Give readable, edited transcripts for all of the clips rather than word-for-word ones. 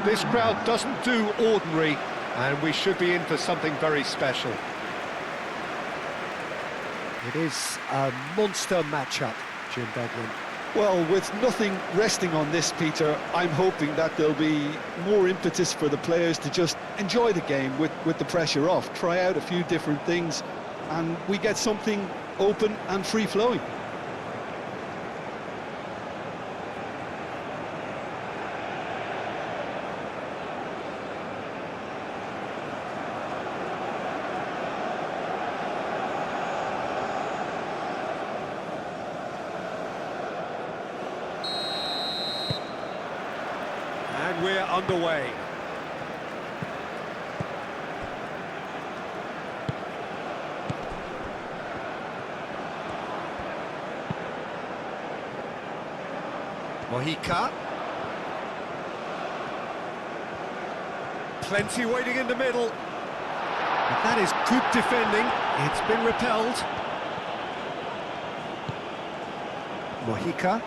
This crowd doesn't do ordinary, and we should be in for something very special. It is a monster matchup, Jim Beglin. Well, with nothing resting on this, Peter, I'm hoping that there'll be more impetus for the players to just enjoy the game with the pressure off, try out a few different things, and we get something open and free-flowing. And we're underway. Mojica. Plenty waiting in the middle. But that is good defending. It's been repelled. Mojica.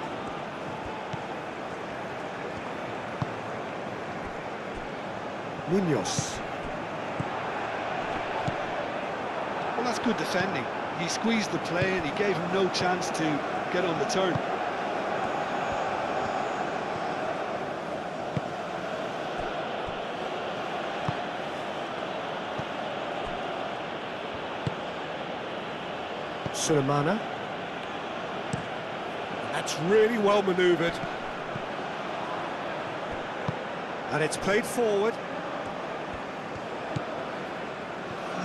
Munoz. Well, that's good defending. He squeezed the play and he gave him no chance to get on the turn. Sulemana. That's really well manoeuvred. And it's played forward.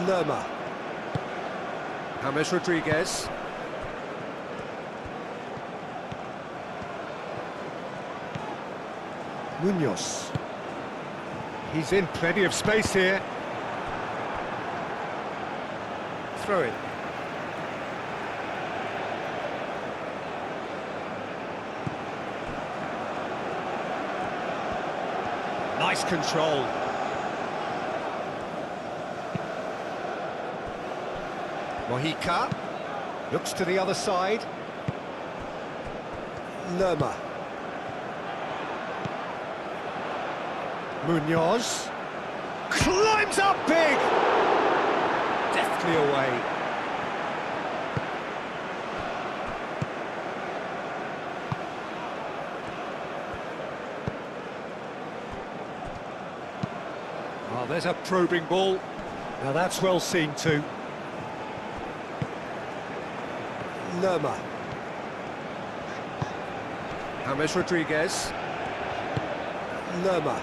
Lerma. James Rodriguez. Munoz. He's in plenty of space here. Throw it. Nice control. Mojica looks to the other side. Lerma. Munoz climbs up big. Deftly away. Oh, there's a probing ball. Now that's well seen too. Lerma. James Rodriguez. Lerma.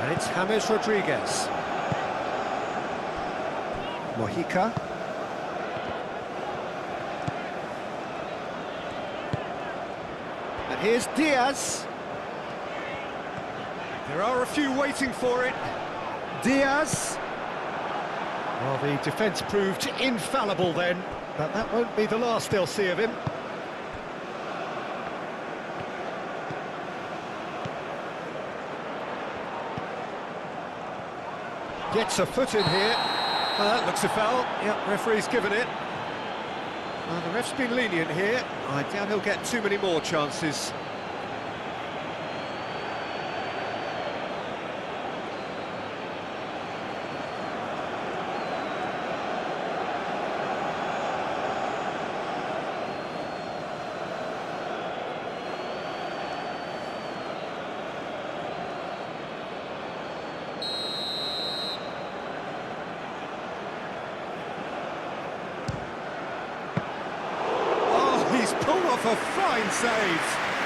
And it's James Rodriguez. Mojica. And here's Diaz. There are a few waiting for it. Diaz. Well, the defence proved infallible then, but that won't be the last they'll see of him. Gets a foot in here. That looks a foul. Yep, referee's given it. Well, the ref's been lenient here. I doubt he'll get too many more chances. Pulled off a fine save.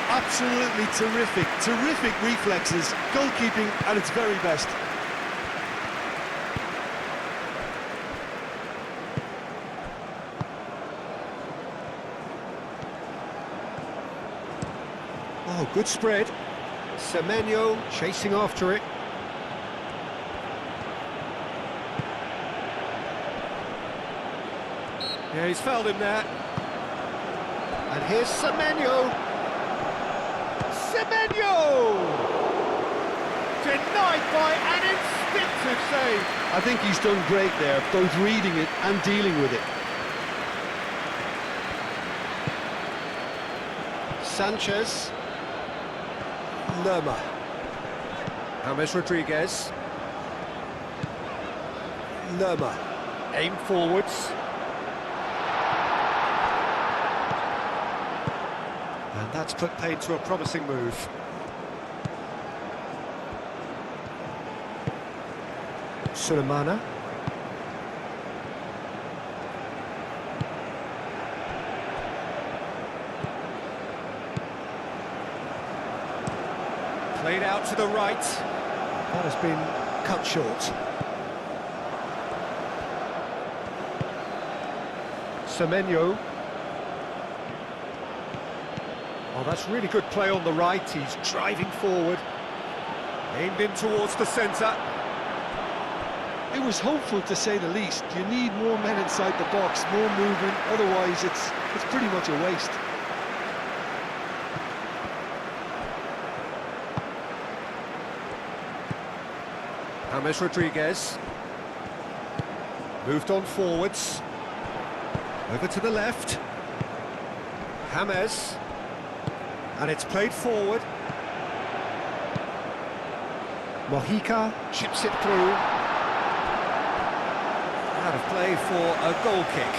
Absolutely terrific, terrific reflexes, goalkeeping at its very best. Oh, good spread. Semenyo chasing after it. Yeah, he's fouled him there. And here's Semenyo. Semenyo! Denied by an instinctive save. I think he's done great there, both reading it and dealing with it. Sanchez. Lerma. James Rodriguez. Lerma. Aim forwards. And that's put paid to a promising move. Sulemana. Played out to the right. That has been cut short. Semenyo. Oh, that's really good play on the right. He's driving forward. Aimed in towards the centre. It was hopeful, to say the least. You need more men inside the box, more movement, otherwise it's pretty much a waste. James Rodriguez. Moved on forwards. Over to the left. James. And it's played forward. Mojica chips it through. Out of play for a goal kick.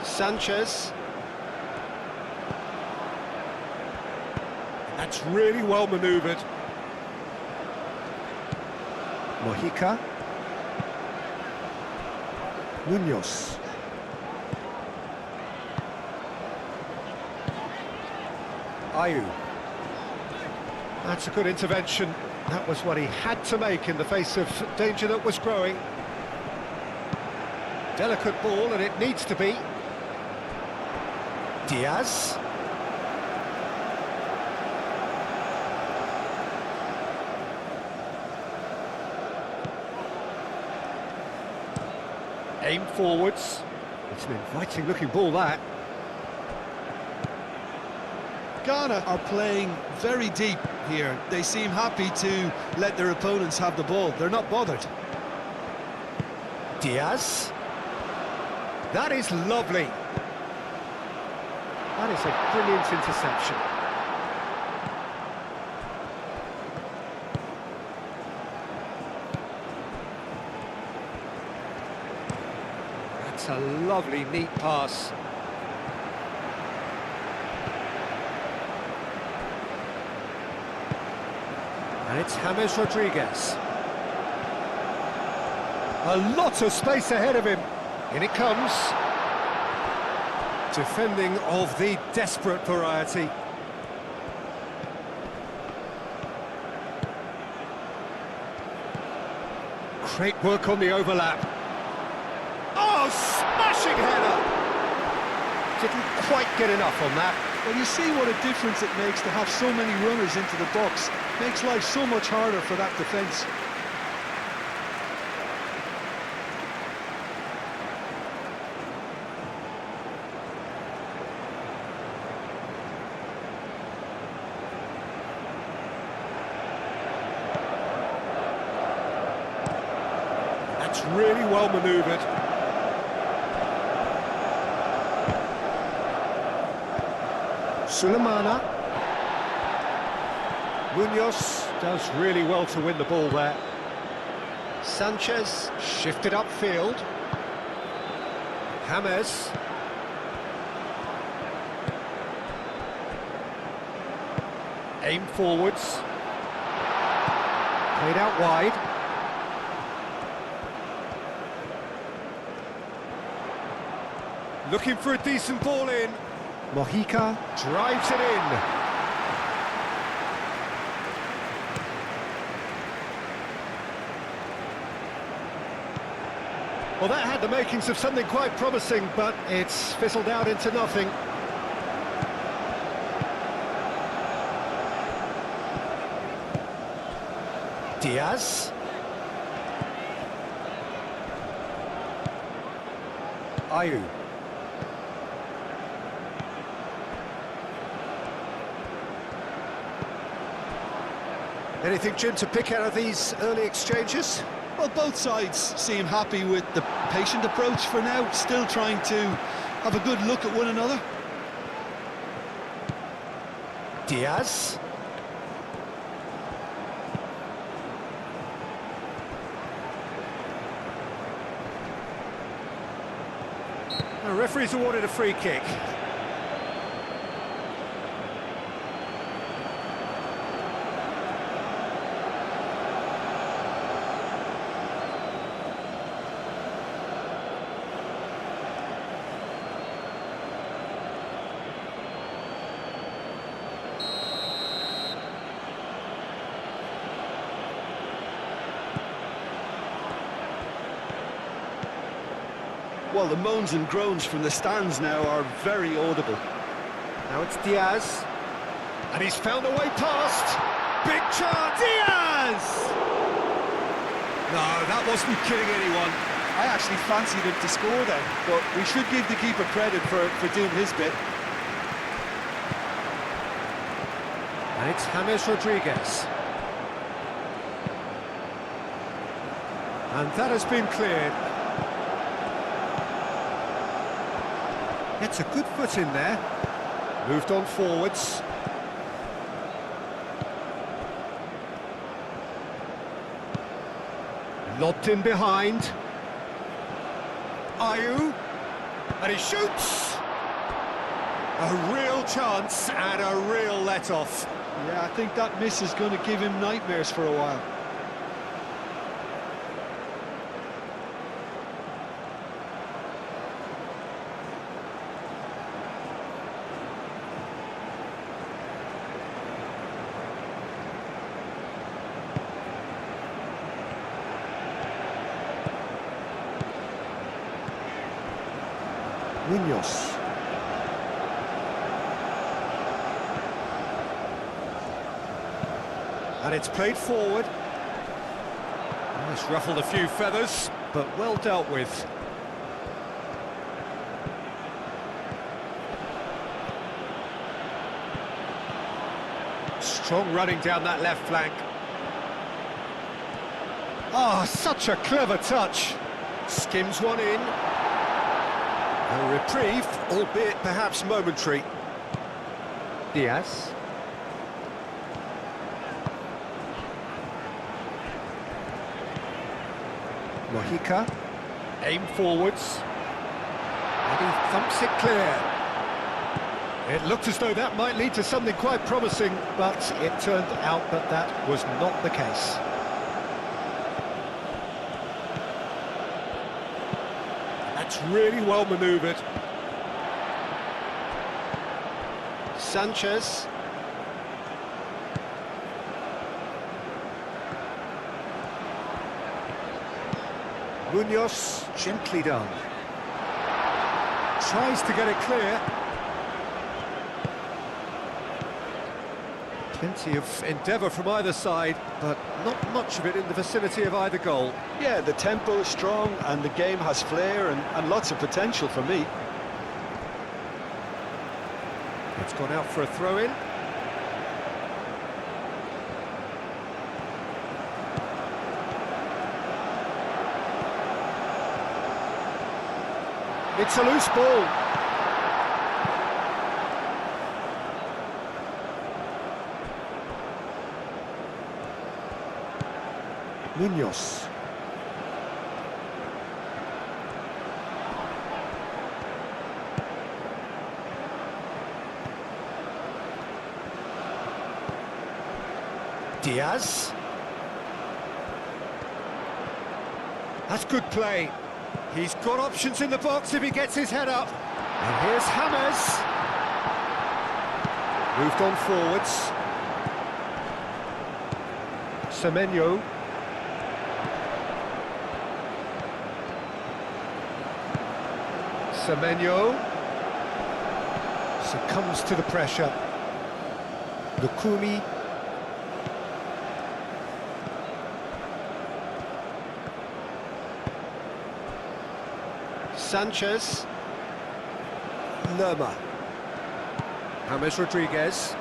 Sanchez. That's really well manoeuvred. Mojica. Munoz. Ayew. That's a good intervention. That was what he had to make in the face of danger that was growing. Delicate ball, and it needs to be. Diaz. Aim forwards. It's an inviting looking ball, that. Ghana are playing very deep here. They seem happy to let their opponents have the ball. They're not bothered. Diaz. That is lovely. That is a brilliant interception. That's a lovely, neat pass. And it's James Rodriguez. A lot of space ahead of him. In it comes. Defending of the desperate variety. Great work on the overlap. Oh, smashing header! Didn't quite get enough on that. Well, you see what a difference it makes to have so many runners into the box. Makes life so much harder for that defence. That's really well manoeuvred. Sulemana. Munoz does really well to win the ball there. Sanchez shifted upfield. James. Aim forwards. Played out wide. Looking for a decent ball in. Mojica drives it in. Well, that had the makings of something quite promising, but it's fizzled out into nothing. Diaz. Ayew. Anything, Jim, to pick out of these early exchanges? Well, both sides seem happy with the patient approach for now, still trying to have a good look at one another. Diaz. The referee's awarded a free kick. Well, the moans and groans from the stands now are very audible. Now it's Diaz. And he's found a way past. Big chance. Diaz! No, that wasn't kidding anyone. I actually fancied him to score then, but we should give the keeper credit for doing his bit. And it's James Rodriguez. And that has been cleared. Gets a good foot in there. Moved on forwards. Lobbed in behind. Ayew. And he shoots! A real chance and a real let-off. Yeah, I think that miss is going to give him nightmares for a while. Munoz. And it's played forward. Oh, it's ruffled a few feathers, but well dealt with. Strong running down that left flank. Ah, such a clever touch. Skims one in. A reprieve, albeit perhaps momentary. Diaz. Mojica. Aim forwards. And he thumps it clear. It looked as though that might lead to something quite promising, but it turned out that that was not the case. That's really well manoeuvred. Sanchez. Munoz, gently done. Tries to get it clear. Plenty of endeavour from either side, but not much of it in the vicinity of either goal. Yeah, the tempo is strong and the game has flair and lots of potential for me. It's gone out for a throw-in. It's a loose ball. Munoz. Diaz. That's good play. He's got options in the box if he gets his head up. And here's James. Moved on forwards. Semenyo. Semenyo succumbs to the pressure. Lukumi. Sanchez. Lerma. James Rodriguez.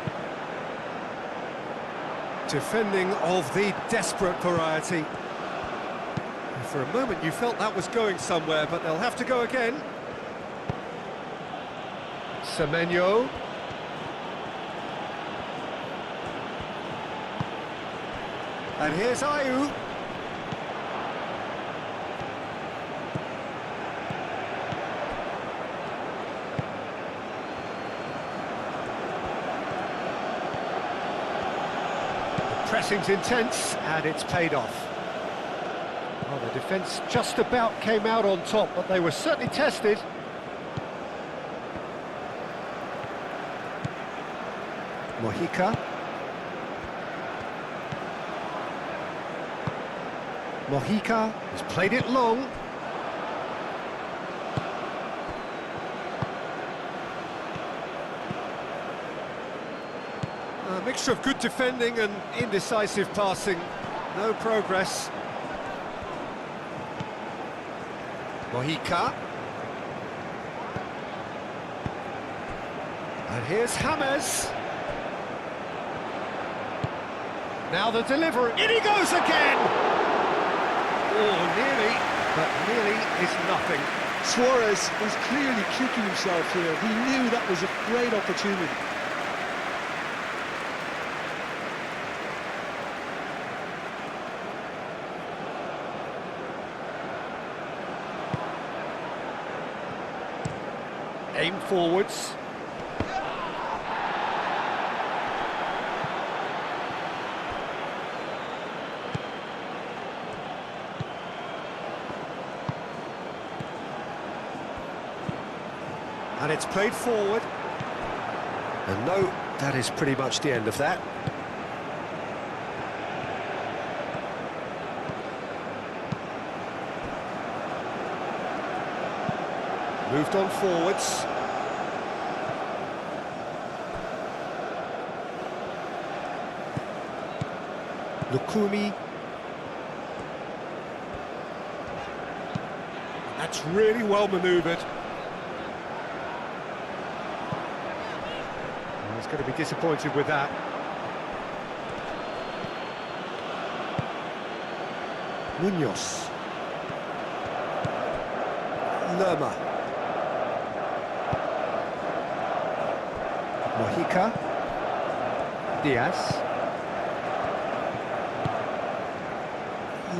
Defending of the desperate variety. For a moment you felt that was going somewhere, but they'll have to go again. Semenyo. And here's Ayew. Pressing's intense, and it's paid off. Well, the defence just about came out on top, but they were certainly tested. Mojica. Mojica has played it long. A mixture of good defending and indecisive passing. No progress. Mojica. And here's James. Now the delivery. In he goes again! Oh, nearly, but nearly is nothing. Suarez is clearly kicking himself here. He knew that was a great opportunity. Aim forwards. And it's played forward. And no, that is pretty much the end of that. Moved on forwards. Lukumi. That's really well manoeuvred. He's going to be disappointed with that. Munoz. Lerma. Mojica. Diaz.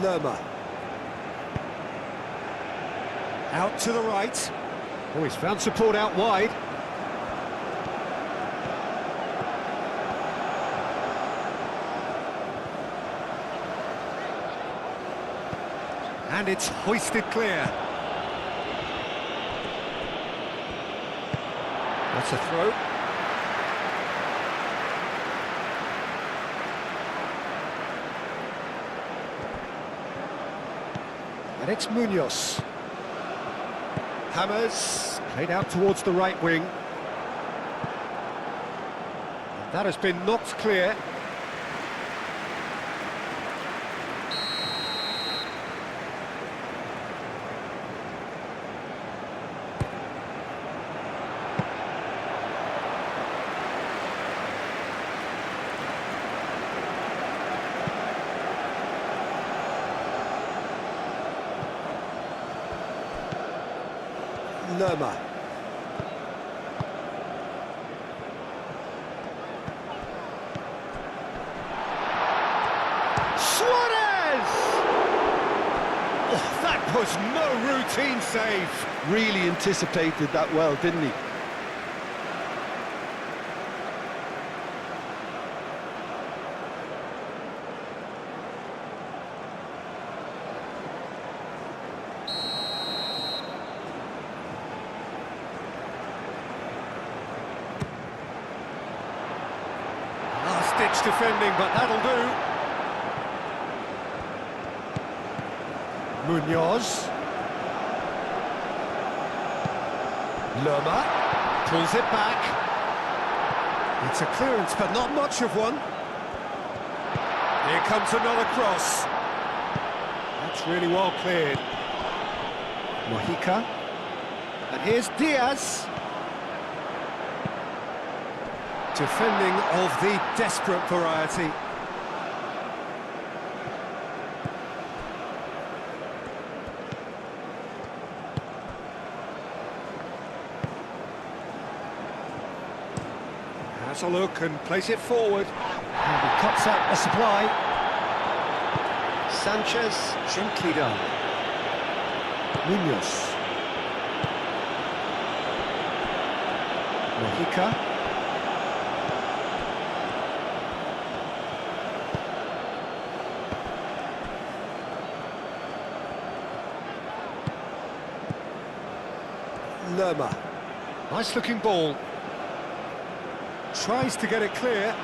Lerma. Out to the right. Oh, he's found support out wide. And it's hoisted clear. That's a throw. And it's Munoz. James played out towards the right wing. And that has been knocked clear. Lerma. Suarez! Oh, that was no routine save. Really anticipated that well, didn't he? Ditch defending, but that'll do. Munoz. Lerma pulls it back. It's a clearance, but not much of one. Here comes another cross. That's really well cleared. Mojica. And here's Diaz. Defending of the desperate variety. Has a look and plays it forward. And he cuts out the supply. Sanchez, gently done. Munoz. Mojica. Lerma. Nice looking ball. Tries to get it clear.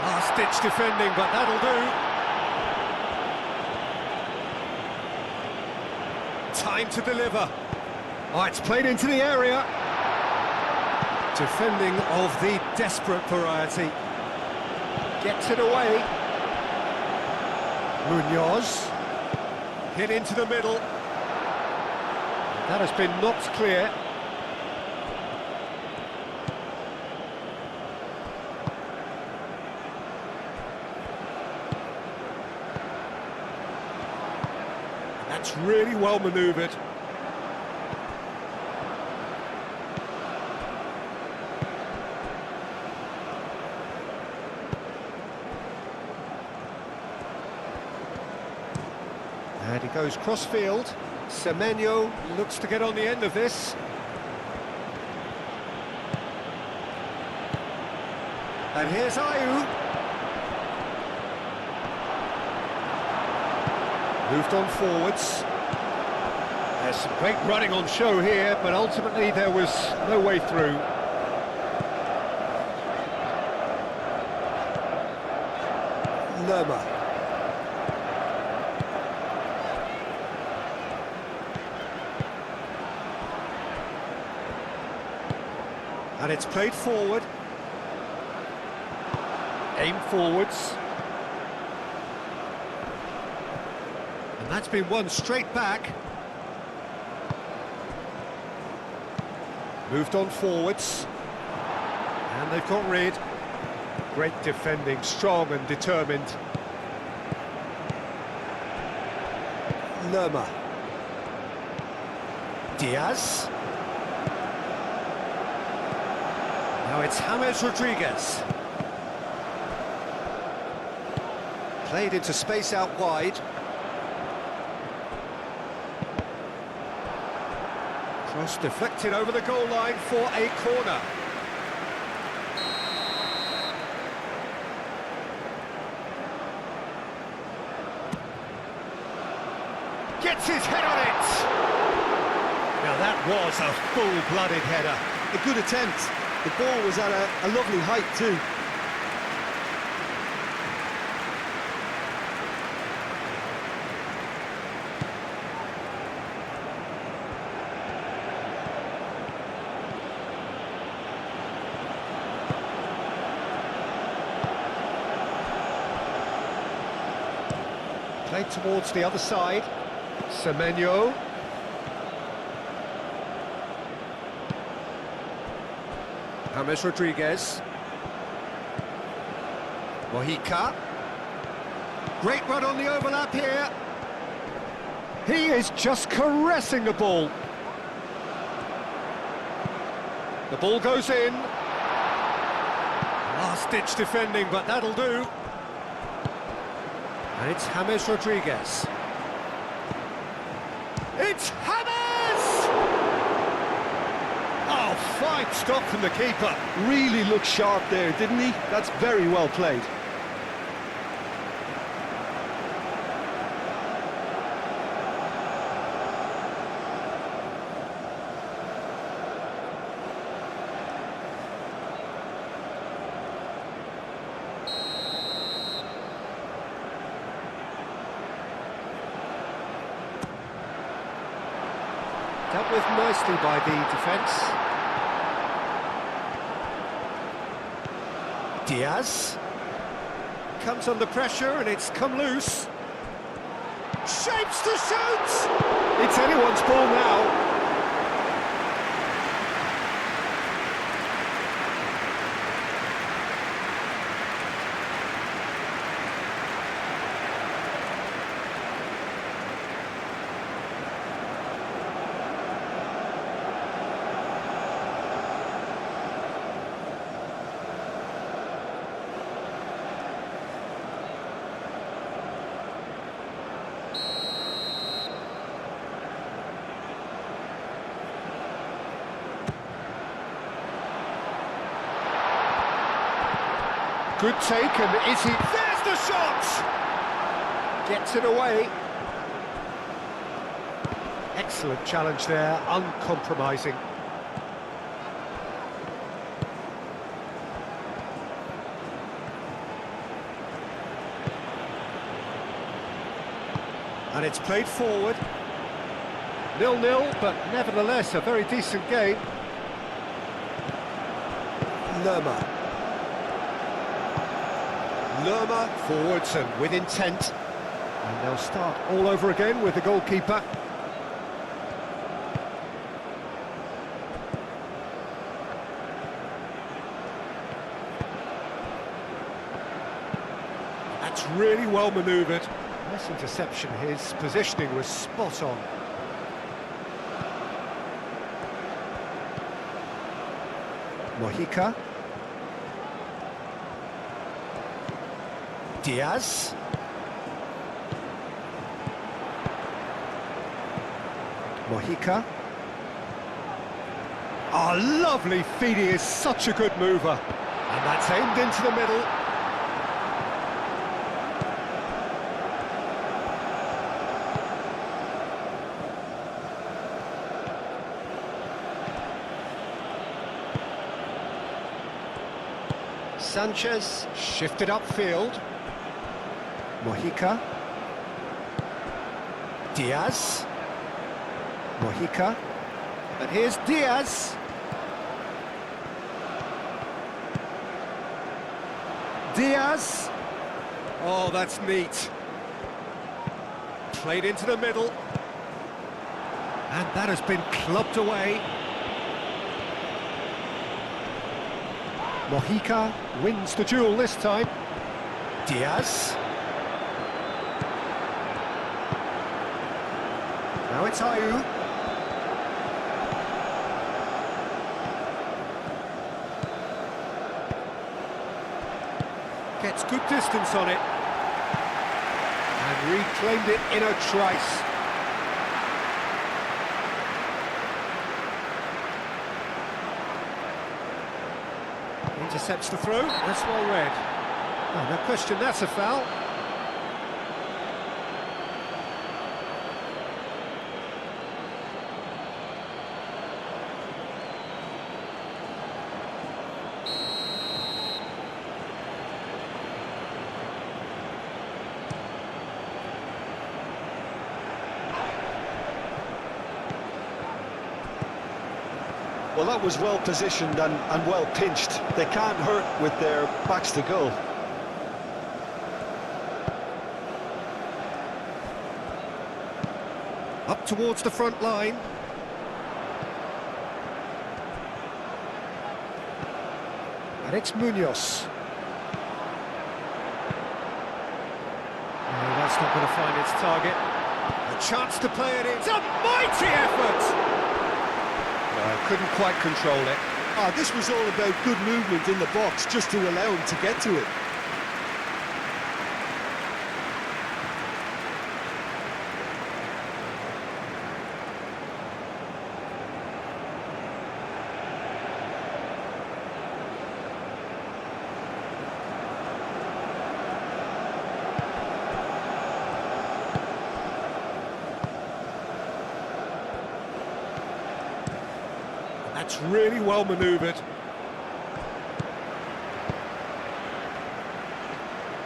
Last-ditch defending, but that'll do. Time to deliver. Oh, it's played into the area. Defending of the desperate variety. Gets it away. Munoz. Hit into the middle. That has been knocked clear. That's really well manoeuvred. And he goes cross-field. Semenyo looks to get on the end of this. And here's Ayew. Moved on forwards. There's some great running on show here, but ultimately there was no way through. Lerma. And it's played forward. Aim forwards. And that's been won straight back. Moved on forwards. And they've got rid. Great defending, strong and determined. Lerma. Diaz. Now it's James Rodriguez. Played into space out wide. Cross deflected over the goal line for a corner. Gets his head on it! Now that was a full-blooded header. A good attempt. The ball was at a lovely height too. Played towards the other side. Semenyo. James Rodriguez. Mojica. Great run on the overlap here. He is just caressing the ball. The ball goes in. Last-ditch defending, but that'll do. And it's James Rodriguez. It's James! Oh, fine stop from the keeper. Really looked sharp there, didn't he? That's very well played. Dealt with nicely by the defence. Diaz comes under pressure and it's come loose. Shapes to shoot! It's anyone's ball now. Good take, and is he... There's the shot! Gets it away. Excellent challenge there, uncompromising. And it's played forward. 0-0, but nevertheless a very decent game. Lerma forwards and with intent. And they'll start all over again with the goalkeeper. That's really well manoeuvred. Nice interception, his positioning was spot on. Mojica. Diaz. Mojica. Oh, lovely feed, he is such a good mover. And that's aimed into the middle. Sanchez shifted upfield. Mojica. Diaz. Mojica. And here's Diaz. Diaz. Oh, that's neat. Played into the middle. And that has been clubbed away. Mojica wins the duel this time. Diaz. Now it's Ayew. Gets good distance on it. And reclaimed it in a trice. Intercepts the throw, that's well read. Oh, no question, that's a foul. Well, that was well positioned and well pinched. They can't hurt with their backs to goal. Up towards the front line. And it's Munoz. Oh, that's not going to find its target. A chance to play it in. It's a mighty effort! Couldn't quite control it. This was all about good movement in the box just to allow him to get to it. That's really well manoeuvred.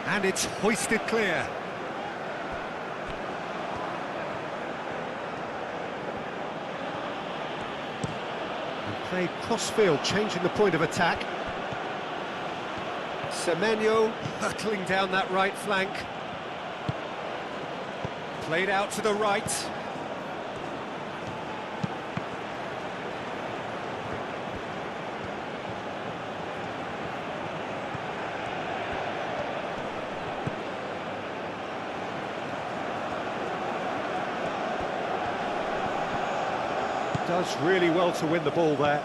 And it's hoisted clear. And played cross-field, changing the point of attack. Semenyo hurtling down that right flank. Played out to the right. Does really well to win the ball there.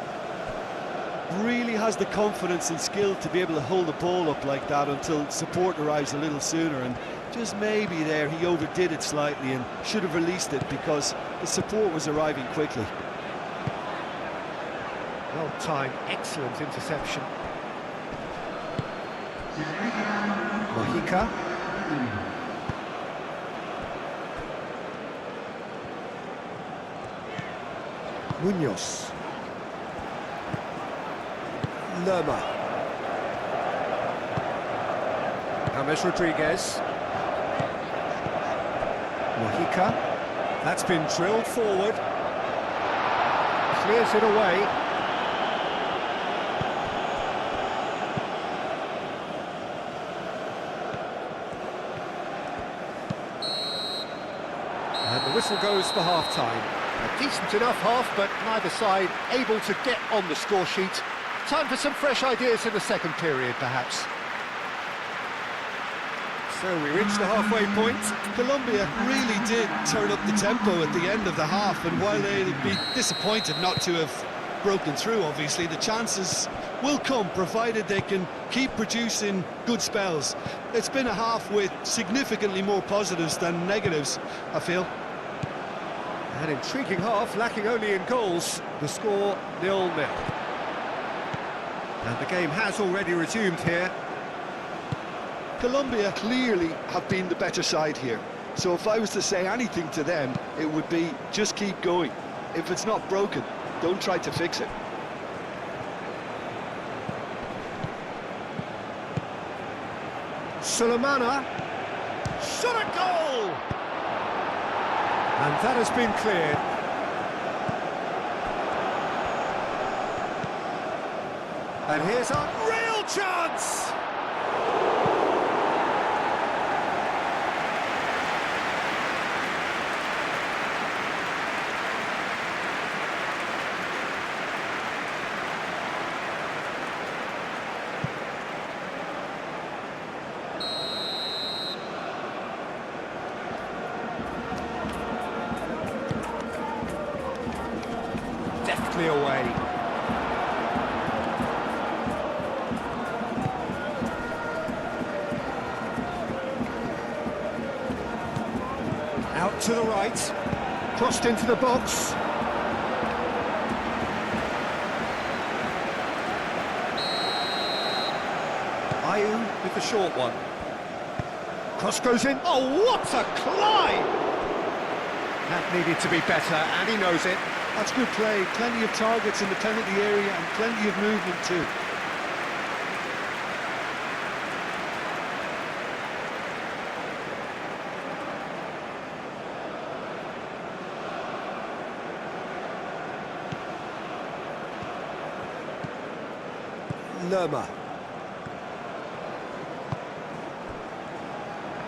Really has the confidence and skill to be able to hold the ball up like that until support arrives a little sooner, and just maybe there he overdid it slightly and should have released it because the support was arriving quickly. Well timed, excellent interception. Mojica. Munoz. Lerma. James Rodriguez. Mojica. That's been drilled forward. Clears it away. And the whistle goes for half-time. A decent enough half, but neither side able to get on the score sheet. Time for some fresh ideas in the second period, perhaps. So we reached the halfway point. Colombia really did turn up the tempo at the end of the half, and while they'll be disappointed not to have broken through, obviously, the chances will come, provided they can keep producing good spells. It's been a half with significantly more positives than negatives, I feel. An intriguing half, lacking only in goals. The score 0-0. And the game has already resumed here. Colombia clearly have been the better side here. So if I was to say anything to them, it would be just keep going. If it's not broken, don't try to fix it. Sulemana. Shot a goal! And that has been cleared. And here's a real chance! Deftly away. Out to the right, crossed into the box. Ayew with the short one. Cross goes in. Oh, what a climb! That needed to be better, and he knows it. That's good play. Plenty of targets in the penalty area and plenty of movement too. Lerma.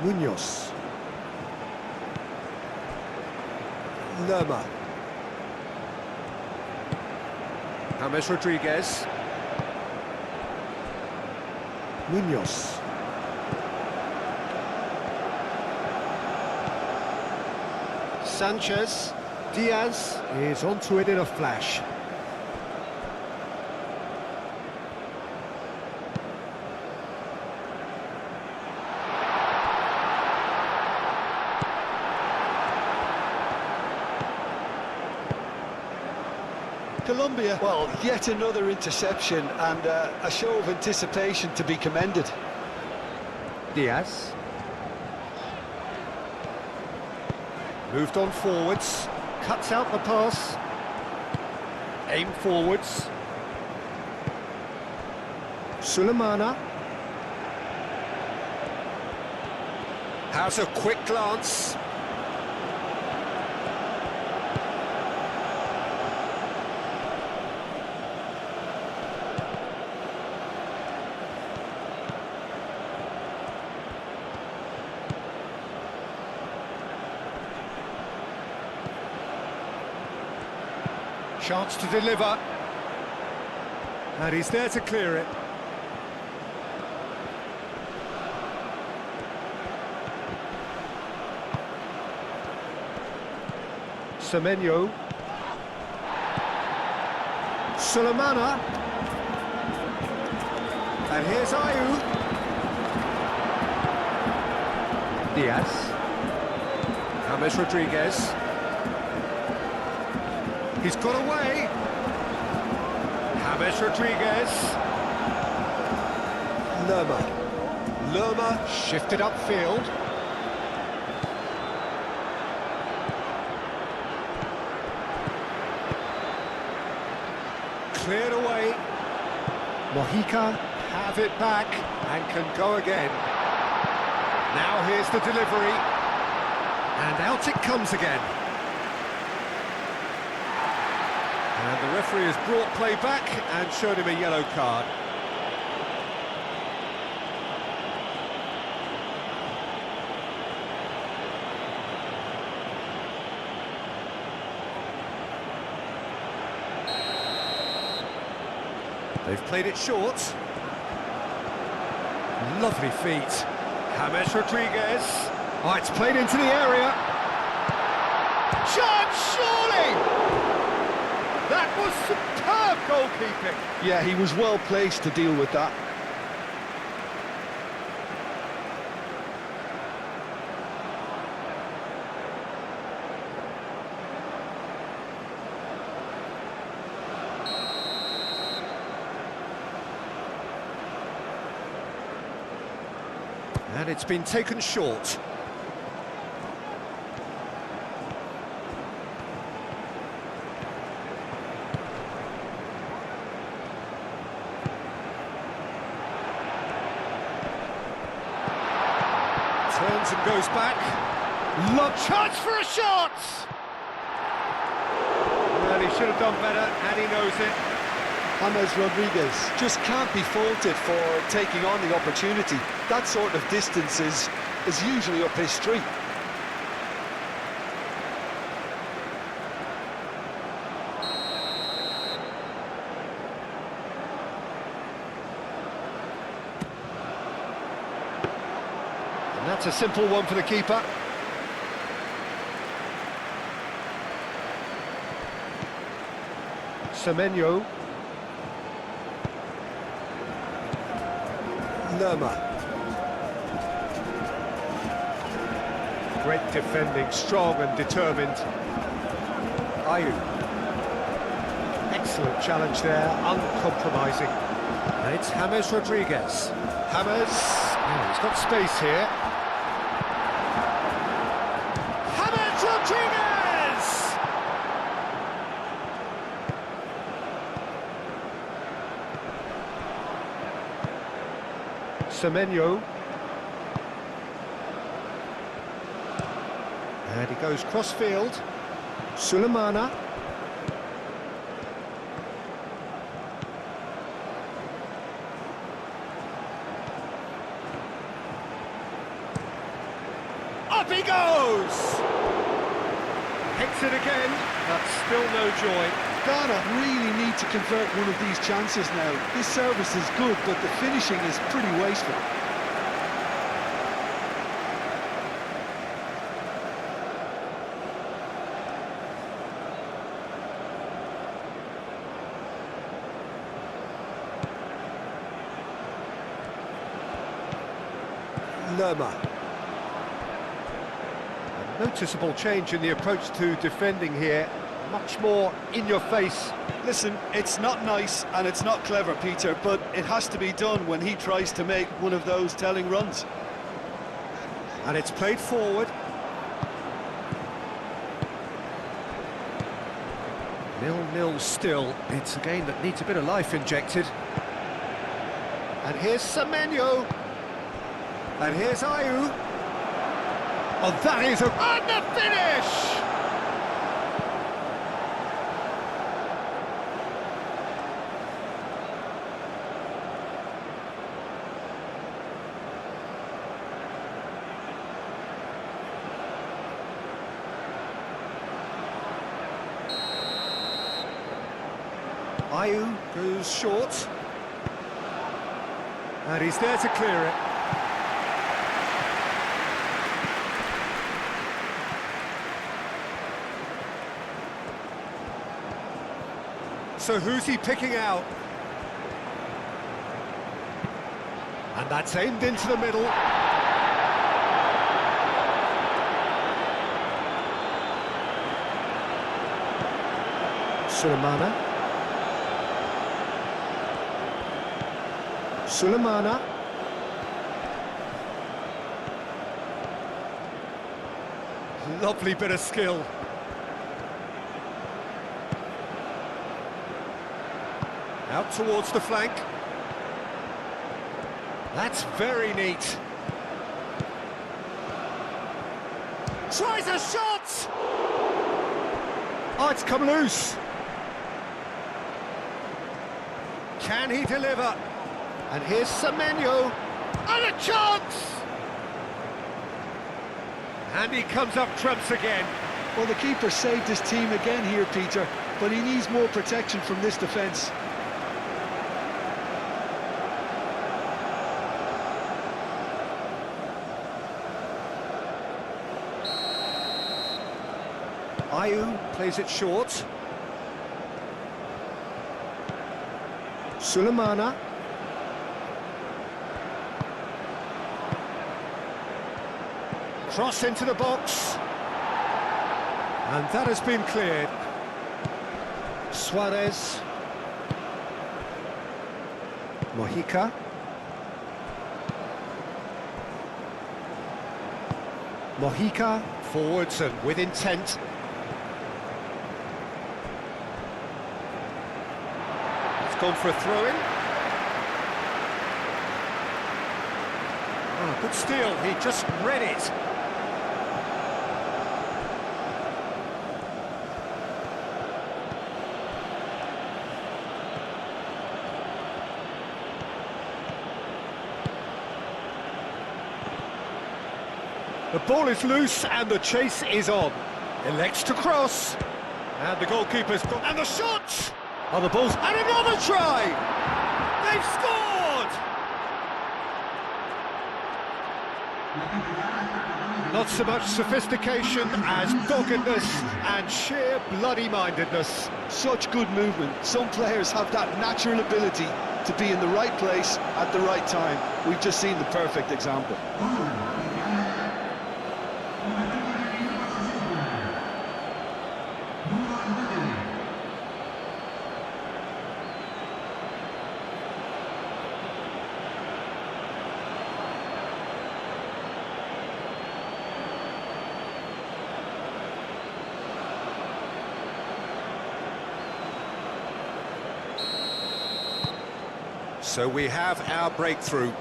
Munoz. Lerma. James Rodriguez. Munoz. Sanchez. Diaz is onto it in a flash. Colombia, well, yet another interception and a show of anticipation to be commended. Diaz. Moved on forwards, cuts out the pass. Aim forwards. Sulemana. Has a quick glance. Chance to deliver. And he's there to clear it. Semenyo. Sulemana. And here's Ayew. Diaz. James Rodriguez. He's got away. James Rodriguez. Lerma. Lerma shifted upfield. Cleared away. Mojica have it back and can go again. Now here's the delivery. And out it comes again. And the referee has brought play back and showed him a yellow card. They've played it short. Lovely feet. James Rodriguez. Oh, it's played into the area. Chance, surely! That was superb goalkeeping. Yeah, he was well placed to deal with that. And it's been taken short. Turns and goes back. Chance for a shot! Well, he should have done better, and he knows it. James Rodriguez just can't be faulted for taking on the opportunity. That sort of distance is usually up his street. And that's a simple one for the keeper. Semenyo. Lerma. Great defending, strong and determined. Ayew. Excellent challenge there, uncompromising. And it's James Rodriguez. James, oh, he's got space here. James Rodriguez! Semenyo. And he goes cross-field. Sulemana. Up he goes! Hits it again, but still no joy. Ghana really need to convert one of these chances now. This service is good, but the finishing is pretty wasteful. Lerma. A noticeable change in the approach to defending here. Much more in your face. Listen, it's not nice and it's not clever, Peter, but it has to be done when he tries to make one of those telling runs. And it's played forward. 0-0 still. It's a game that needs a bit of life injected. And here's Semenyo. And here's Ayew. Oh, that is a... And the finish! Ayew goes short. And he's there to clear it. So who's he picking out? And that's aimed into the middle. Sulemana. Lovely bit of skill. Out towards the flank. That's very neat. Tries a shot! Oh, it's come loose. Can he deliver? And here's Semenyo. And a chance! And he comes up trumps again. Well, the keeper saved his team again here, Peter, but he needs more protection from this defence. Ayew plays it short. Sulemana. Cross into the box. And that has been cleared. Suarez. Mojica. Mojica forwards and with intent. It's gone for a throw-in. Oh, good steal, he just read it. The ball is loose and the chase is on. Elects to cross. And the goalkeeper's got... And the shot! Oh, the ball's... And another try! They've scored! Not so much sophistication as doggedness and sheer bloody-mindedness. Such good movement. Some players have that natural ability to be in the right place at the right time. We've just seen the perfect example. So we have our breakthrough.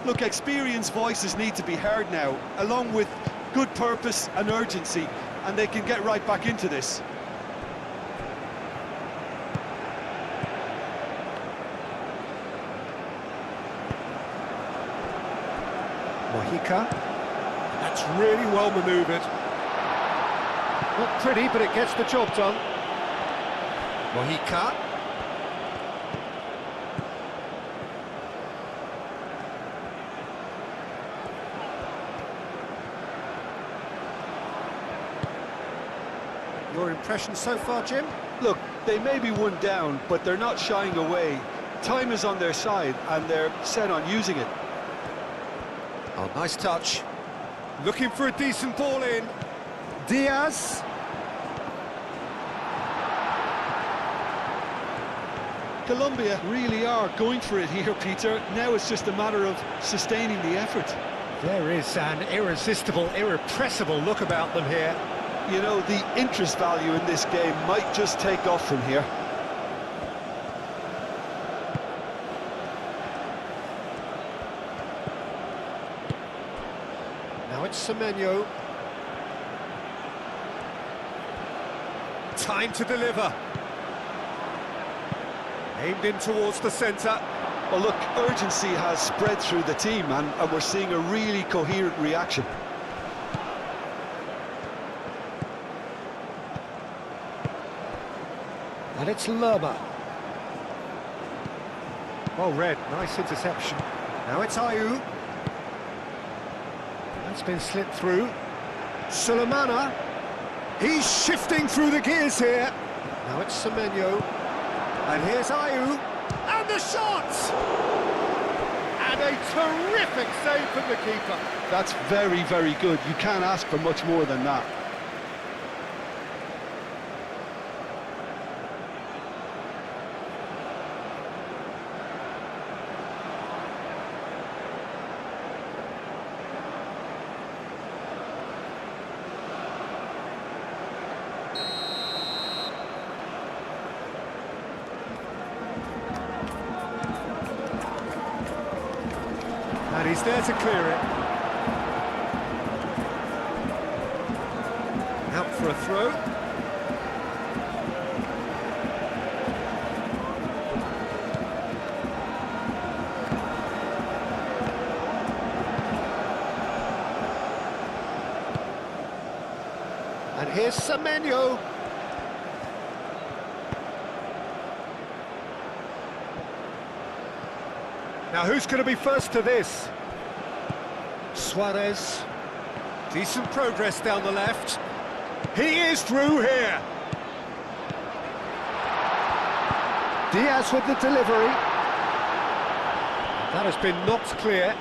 Look, experienced voices need to be heard now, along with good purpose and urgency, and they can get right back into this. Mojica. That's really well manoeuvred. Not pretty, but it gets the job done. Mojica. Your impression so far, Jim? Look, they may be one down, but they're not shying away. Time is on their side, and they're set on using it. Oh, nice touch. Looking for a decent ball in. Diaz. Colombia really are going for it here, Peter. Now it's just a matter of sustaining the effort. There is an irresistible, irrepressible look about them here. You know, the interest value in this game might just take off from here. Now it's Semenyo. Time to deliver. Aimed in towards the centre. Well, look, urgency has spread through the team, and we're seeing a really coherent reaction. And it's Lerma. Well read, nice interception. Now it's Ayew. That's been slipped through. Sulemana. He's shifting through the gears here. Now it's Semenyo. And here's Ayew. And the shot! And a terrific save from the keeper. That's very, very good. You can't ask for much more than that. he's there to clear it. Out for a throw. And here's Semenyo. Now who's going to be first to this? Suarez. Decent progress down the left. He is through here. Diaz with the delivery. That has been knocked clear.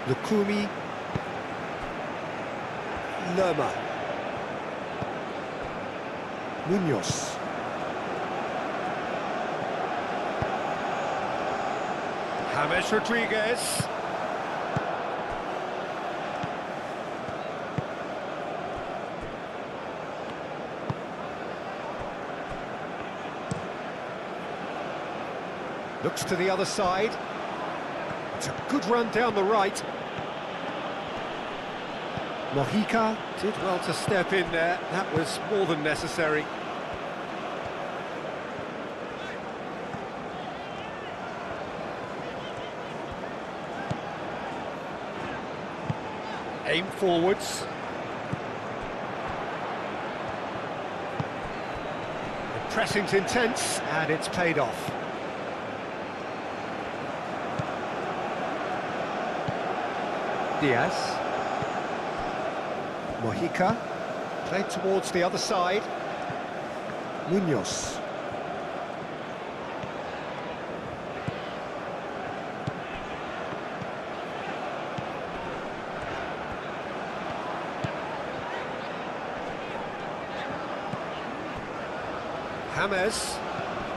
Lukumi. Lerma. Munoz. James Rodriguez. Looks to the other side. It's a good run down the right. Mojica. Did well to step in there. That was more than necessary. Aim forwards. The pressing's intense, and it's paid off. Diaz. Mojica. Played towards the other side. Munoz. James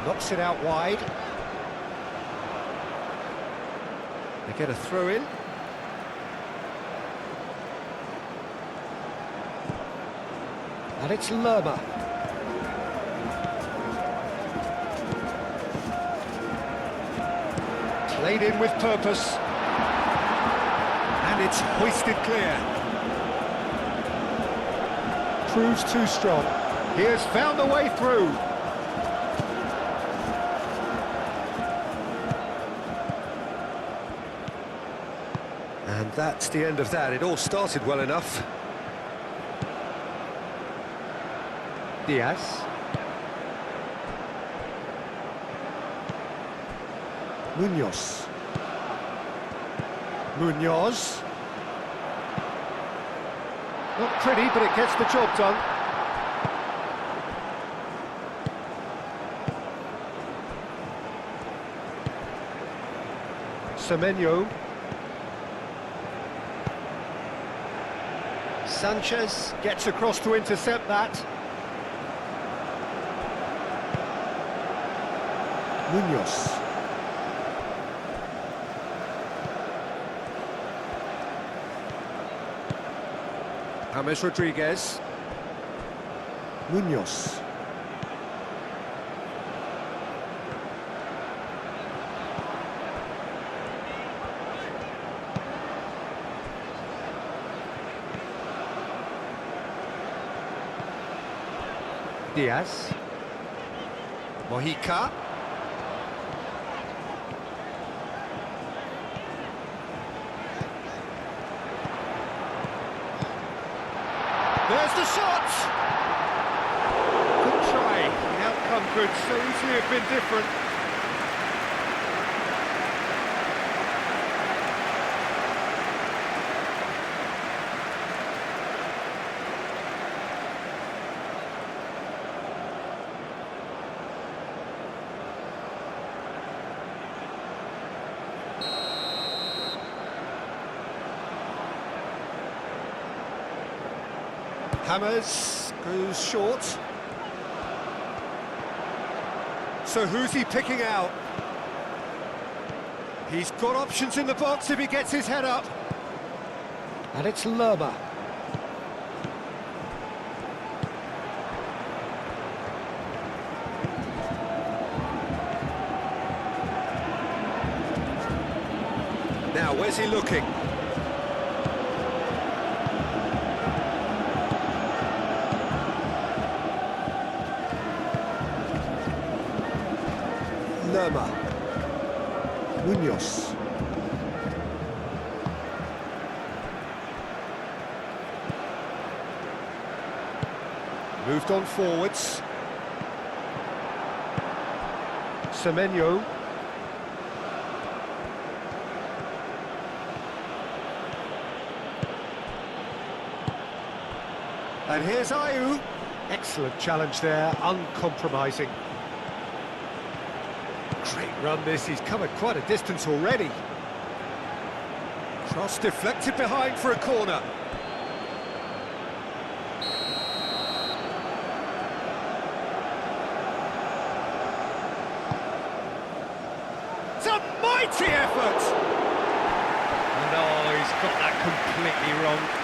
knocks it out wide. They get a throw in. And it's Lerma. Played in with purpose. And it's hoisted clear. Proves too strong. He has found a way through. And that's the end of that. It all started well enough. Diaz. Munoz. Munoz. Not pretty, but it gets the job done. Semenyo. Sanchez gets across to intercept that. Munoz. James Rodriguez. Munoz. Diaz. Mojica. There's the shot! Good try. The outcome could so easily have been different. James goes short. So who's he picking out? He's got options in the box if he gets his head up. And it's Lerma. Now, where's he looking? Lerma. Munoz. Moved on forwards. Semenyo. And here's Ayew. Excellent challenge there, uncompromising. Great run this, he's covered quite a distance already. Cross deflected behind for a corner. It's a mighty effort! And oh, he's got that completely wrong.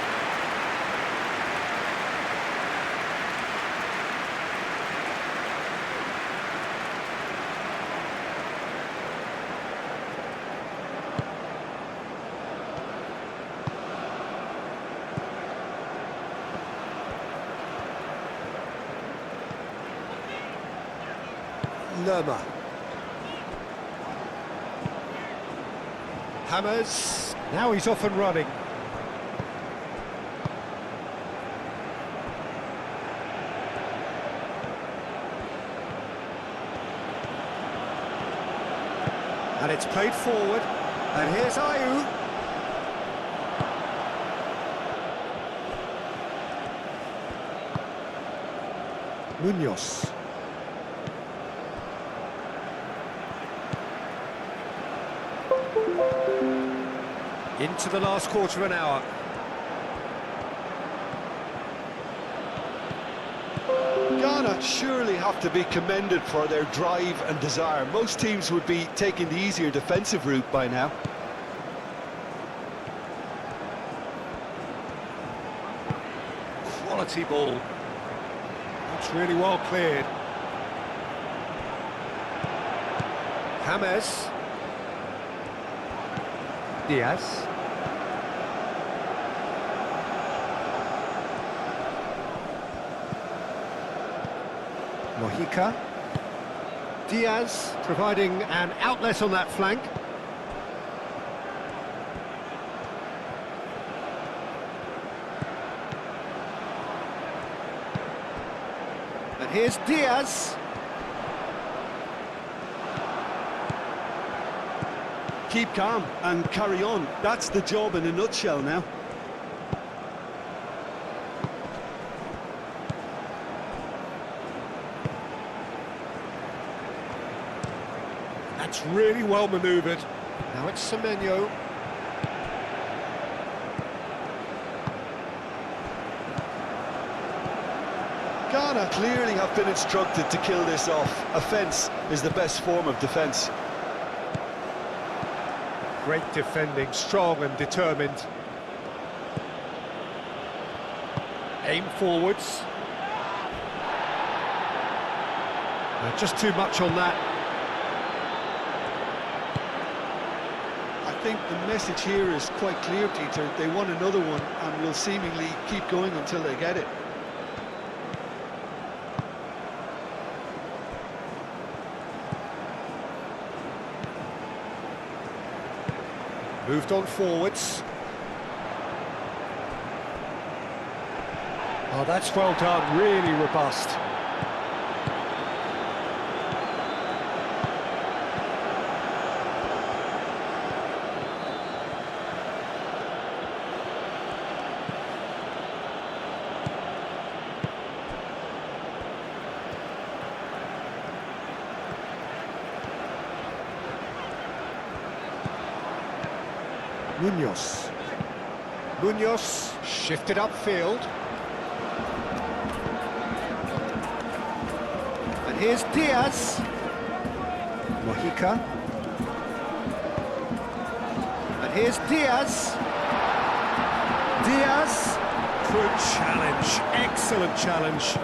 Lerma. Hammers. Now he's off and running. And it's played forward. And here's Ayew. Munoz. Into the last quarter of an hour. Ghana surely have to be commended for their drive and desire. Most teams would be taking the easier defensive route by now. Quality ball. That's really well cleared. James. Diaz. Mojica. Diaz providing an outlet on that flank. And here's Diaz. Keep calm and carry on. That's the job in a nutshell now. That's really well manoeuvred. Now it's Semenyo. Ghana clearly have been instructed to kill this off. Offence is the best form of defence. Great defending, strong and determined. Aim forwards. Just too much on that. I think the message here is quite clear, Peter. They want another one and will seemingly keep going until they get it. Moved on forwards. Oh, that's well done, really robust. Munoz. Munoz shifted upfield. And here's Diaz. Mojica. And here's Diaz. Diaz. Good challenge. Excellent challenge.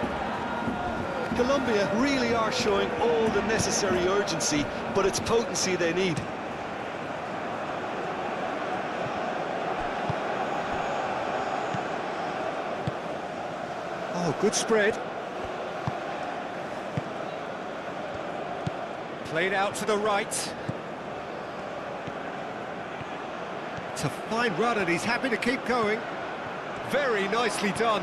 Colombia really are showing all the necessary urgency, but it's potency they need. Good spread. Played out to the right. It's a fine run and he's happy to keep going. Very nicely done.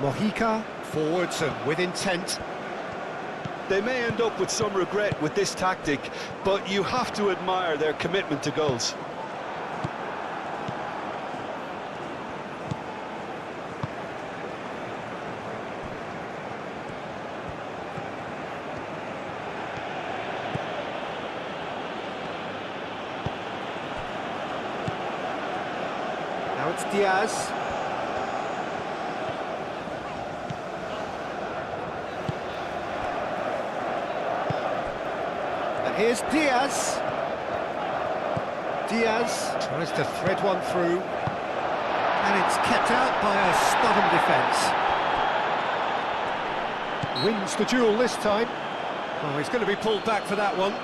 Mojica, forwards and with intent. They may end up with some regret with this tactic, but you have to admire their commitment to goals. Now it's Diaz. And here's Diaz. Diaz tries to thread one through. And it's kept out by a stubborn defence. Wins the duel this time. Oh, he's going to be pulled back for that one.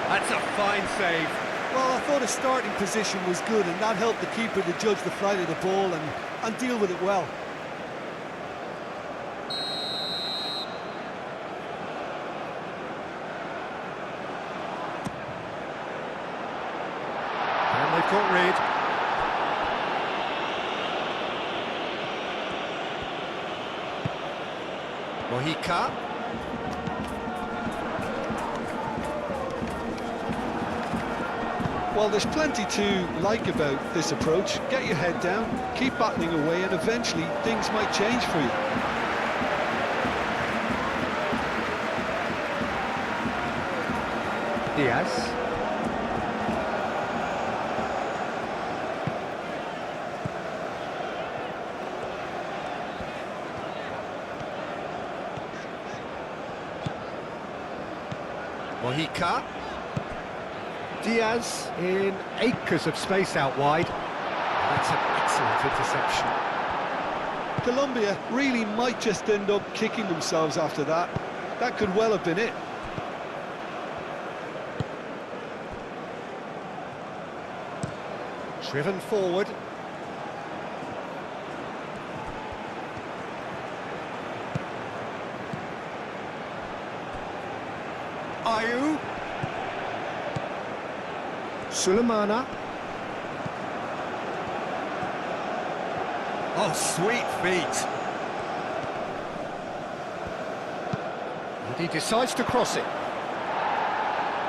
That's a fine save. Well, I thought his starting position was good, and that helped the keeper to judge the flight of the ball and deal with it well. And they've got rid. Mojica. Well, there's plenty to like about this approach. Get your head down, keep battling away, and eventually things might change for you. Diaz. Mojica. Diaz in acres of space out wide. That's an excellent interception. Colombia really might just end up kicking themselves after that. That could well have been it. Driven forward. Ayu. Sulemana. Oh, sweet feet. And he decides to cross it.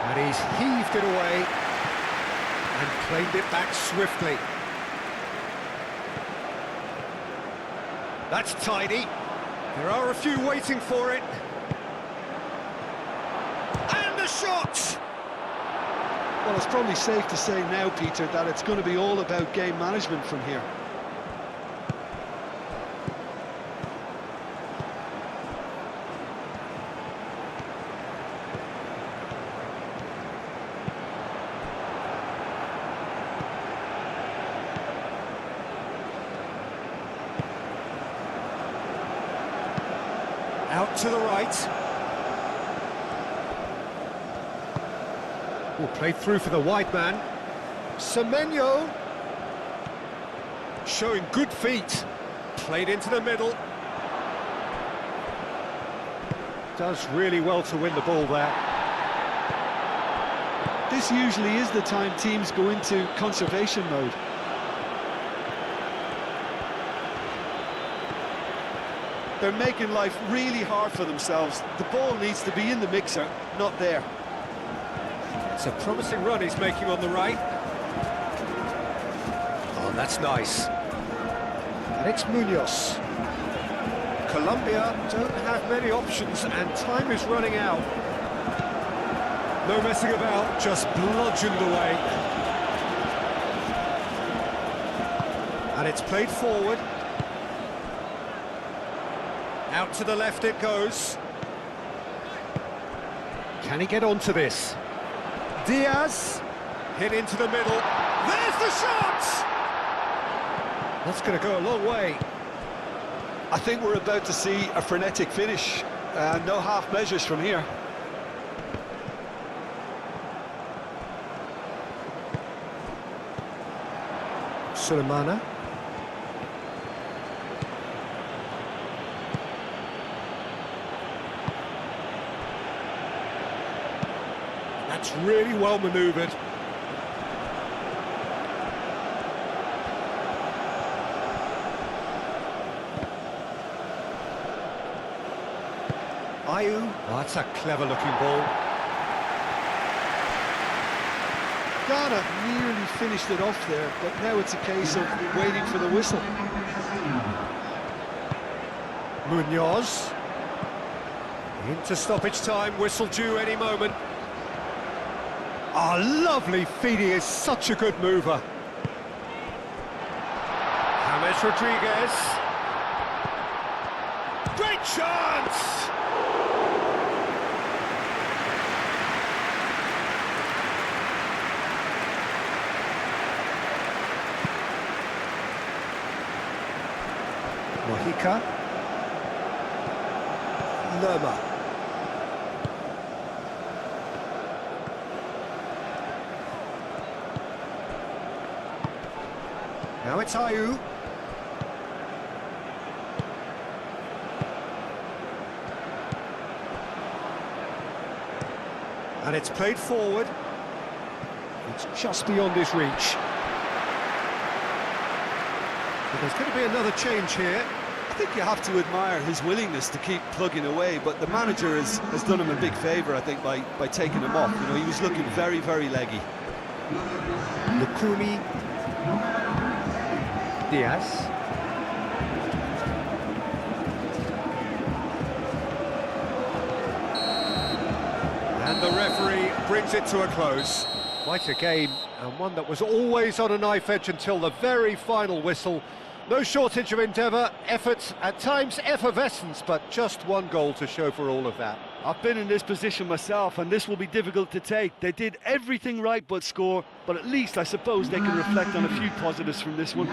And he's heaved it away and claimed it back swiftly. That's tidy. There are a few waiting for it. And the shot! Well, it's probably safe to say now, Peter, that it's going to be all about game management from here. Out to the right. Oh, played through for the wide man. Semenyo. Showing good feet. Played into the middle. Does really well to win the ball there. This usually is the time teams go into conservation mode. They're making life really hard for themselves. The ball needs to be in the mixer, not there. It's a promising run he's making on the right. Oh, that's nice. And it's Munoz. Colombia don't have many options and time is running out. No messing about, just bludgeoned away. And it's played forward. Out to the left it goes. Can he get onto this? Diaz, hit into the middle. There's the shot! That's going to go a long way. I think we're about to see a frenetic finish. No half measures from here. Sulemana. That's really well manoeuvred. Ayew. Oh, that's a clever-looking ball. Ghana nearly finished it off there, but now it's a case of waiting for the whistle. Munoz. Into stoppage time, whistle due any moment. Oh, lovely feed, he is such a good mover. James Rodriguez. Great chance! Mojica. Lerma. Now it's Ayew. And it's played forward. It's just beyond his reach. But there's going to be another change here. I think you have to admire his willingness to keep plugging away, but the manager has done him a big favour, I think, by taking him off. You know, he was looking very, very leggy. Lukumi. Diaz. And the referee brings it to a close. Quite a game, and one that was always on a knife edge until the very final whistle. No shortage of endeavour, effort, at times effervescence, but just one goal to show for all of that. I've been in this position myself, and this will be difficult to take. They did everything right but score, but at least I suppose they can reflect on a few positives from this one.